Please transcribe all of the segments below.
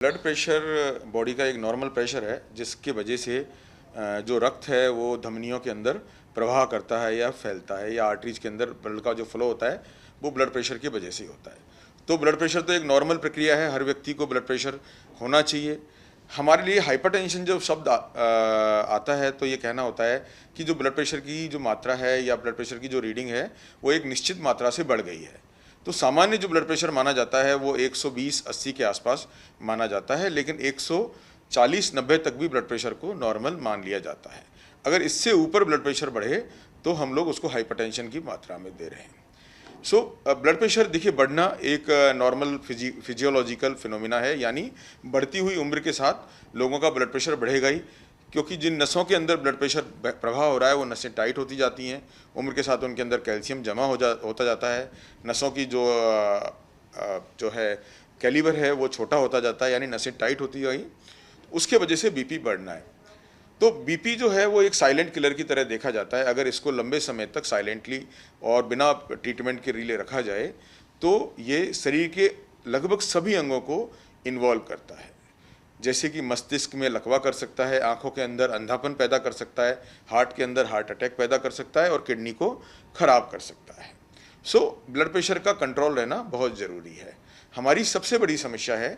Blood pressure body का एक normal pressure है जिसकी वजह से जो रक्त है वो धमनियों के अंदर प्रवाह करता है या फैलता है या आर्टरीज के अंदर ब्लड का जो फ्लो होता है वो ब्लड प्रेशर की वजह से होता है। तो ब्लड प्रेशर तो एक नॉर्मल प्रक्रिया है, हर व्यक्ति को ब्लड प्रेशर होना चाहिए। हमारे लिए हाइपरटेंशन जो शब्द आता है तो ये कहना होता है कि जो ब्लड प्रेशर की जो मात्रा है या ब्लड प्रेशर की जो रीडिंग है वो एक निश्चित मात्रा से बढ़ गई है। तो सामान्य जो ब्लड प्रेशर माना जाता है वो 120-80 के आसपास माना जाता है, लेकिन 140-90 तक भी ब्लड प्रेशर को नॉर्मल मान लिया जाता है। अगर इससे ऊपर ब्लड प्रेशर बढ़े तो हम लोग उसको हाइपरटेंशन की मात्रा में दे रहे हैं। ब्लड प्रेशर देखिए बढ़ना एक नॉर्मल फिजियोलॉजिकल फिनोमिना है, यानी बढ़ती हुई उम्र के साथ लोगों का ब्लड प्रेशर बढ़ेगा ही, क्योंकि जिन नसों के अंदर ब्लड प्रेशर प्रवाह हो रहा है वो नसें टाइट होती जाती हैं। उम्र के साथ उनके अंदर कैल्शियम जमा होता जाता है। नसों की जो है कैलिबर है वो छोटा होता जाता है, यानी नसें टाइट होती गई, उसके वजह से बीपी बढ़ना है। तो बीपी जो है वो एक साइलेंट किलर की तरह देखा जाता है। अगर इसको लंबे समय तक साइलेंटली और बिना ट्रीटमेंट के रिले रखा जाए तो ये शरीर के लगभग सभी अंगों को इन्वॉल्व करता है, जैसे कि मस्तिष्क में लकवा कर सकता है, आंखों के अंदर अंधापन पैदा कर सकता है, हार्ट के अंदर हार्ट अटैक पैदा कर सकता है और किडनी को खराब कर सकता है। ब्लड प्रेशर का कंट्रोल रहना बहुत ज़रूरी है। हमारी सबसे बड़ी समस्या है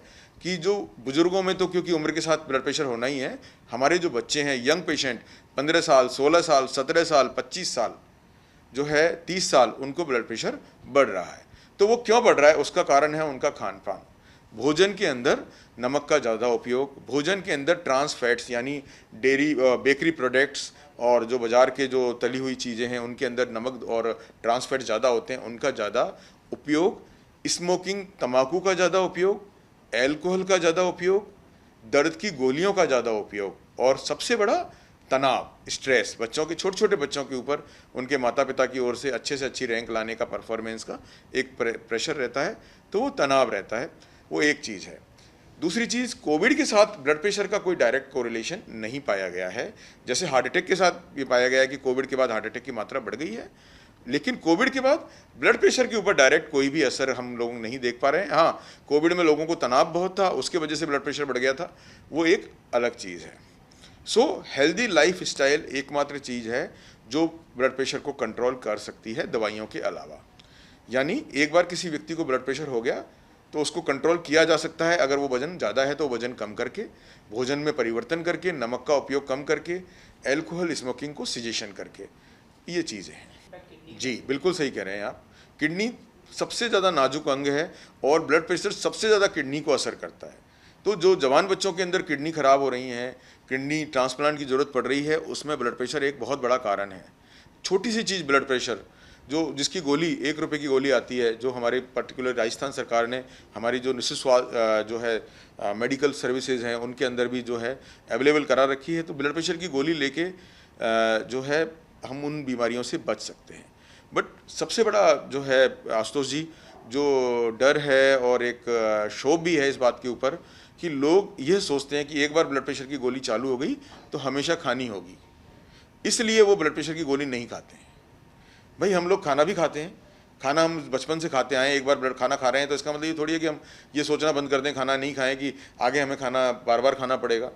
कि जो बुजुर्गों में तो क्योंकि उम्र के साथ ब्लड प्रेशर होना ही है, हमारे जो बच्चे हैं, यंग पेशेंट 15 साल, 16 साल, 17 साल, 25 साल जो है 30 साल, उनको ब्लड प्रेशर बढ़ रहा है। तो वो क्यों बढ़ रहा है? उसका कारण है उनका खान पान। भोजन के अंदर नमक का ज़्यादा उपयोग, भोजन के अंदर ट्रांस फैट्स यानी डेयरी बेकरी प्रोडक्ट्स और जो बाज़ार के जो तली हुई चीज़ें हैं उनके अंदर नमक और ट्रांस फैट ज़्यादा होते हैं, उनका ज़्यादा उपयोग, स्मोकिंग तंबाकू का ज़्यादा उपयोग, एल्कोहल का ज़्यादा उपयोग, दर्द की गोलियों का ज़्यादा उपयोग और सबसे बड़ा तनाव, स्ट्रेस। बच्चों के छोटे बच्चों के ऊपर उनके माता पिता की ओर से अच्छी रैंक लाने का, परफॉर्मेंस का एक प्रेशर रहता है, तो वो तनाव रहता है। वो एक चीज़ है। दूसरी चीज़, कोविड के साथ ब्लड प्रेशर का कोई डायरेक्ट कोरिलेशन नहीं पाया गया है। जैसे हार्ट अटैक के साथ ये पाया गया है कि कोविड के बाद हार्ट अटैक की मात्रा बढ़ गई है, लेकिन कोविड के बाद ब्लड प्रेशर के ऊपर डायरेक्ट कोई भी असर हम लोग नहीं देख पा रहे हैं। हाँ, कोविड में लोगों को तनाव बहुत था, उसके वजह से ब्लड प्रेशर बढ़ गया था, वो एक अलग चीज़ है। हेल्दी लाइफ स्टाइल एकमात्र चीज़ है जो ब्लड प्रेशर को कंट्रोल कर सकती है दवाइयों के अलावा। यानी एक बार किसी व्यक्ति को ब्लड प्रेशर हो गया तो उसको कंट्रोल किया जा सकता है। अगर वो वजन ज़्यादा है तो वजन कम करके, भोजन में परिवर्तन करके, नमक का उपयोग कम करके, एल्कोहल स्मोकिंग को सिजेशन करके, ये चीज़ें हैं। जी बिल्कुल सही कह रहे हैं आप। किडनी सबसे ज़्यादा नाजुक अंग है और ब्लड प्रेशर सबसे ज़्यादा किडनी को असर करता है। तो जो जवान बच्चों के अंदर किडनी खराब हो रही हैं, किडनी ट्रांसप्लांट की ज़रूरत पड़ रही है, उसमें ब्लड प्रेशर एक बहुत बड़ा कारण है। छोटी सी चीज़ ब्लड प्रेशर, जिसकी गोली 1 रुपये की गोली आती है, जो हमारे पर्टिकुलर राजस्थान सरकार ने हमारी जो जो है मेडिकल सर्विसेज हैं उनके अंदर भी जो है अवेलेबल करा रखी है। तो ब्लड प्रेशर की गोली लेके जो है हम उन बीमारियों से बच सकते हैं। बट सबसे बड़ा जो है आशुतोष जी, जो डर है और एक शोभ भी है इस बात के ऊपर कि लोग यह सोचते हैं कि एक बार ब्लड प्रेशर की गोली चालू हो गई तो हमेशा खानी होगी, इसलिए वो ब्लड प्रेशर की गोली नहीं खाते हैं। भाई हम लोग खाना भी खाते हैं, खाना हम बचपन से खाते आए, एक बार ब्लड खाना खा रहे हैं तो इसका मतलब ये थोड़ी है कि हम ये सोचना बंद कर दें खाना नहीं खाएं कि आगे हमें खाना बार बार खाना पड़ेगा।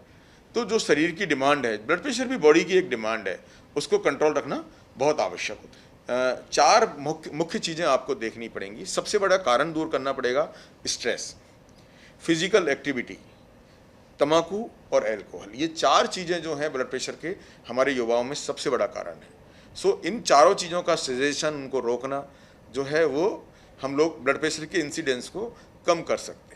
तो जो शरीर की डिमांड है, ब्लड प्रेशर भी बॉडी की एक डिमांड है, उसको कंट्रोल रखना बहुत आवश्यक होता है। 4 मुख्य चीज़ें आपको देखनी पड़ेंगी। सबसे बड़ा कारण दूर करना पड़ेगा स्ट्रेस, फिजिकल एक्टिविटी, तंबाकू और एल्कोहल। ये 4 चीज़ें जो हैं ब्लड प्रेशर के हमारे युवाओं में सबसे बड़ा कारण है। इन चारों चीज़ों का सजेशन, उनको रोकना जो है वो हम लोग ब्लड प्रेशर के इंसिडेंस को कम कर सकते हैं।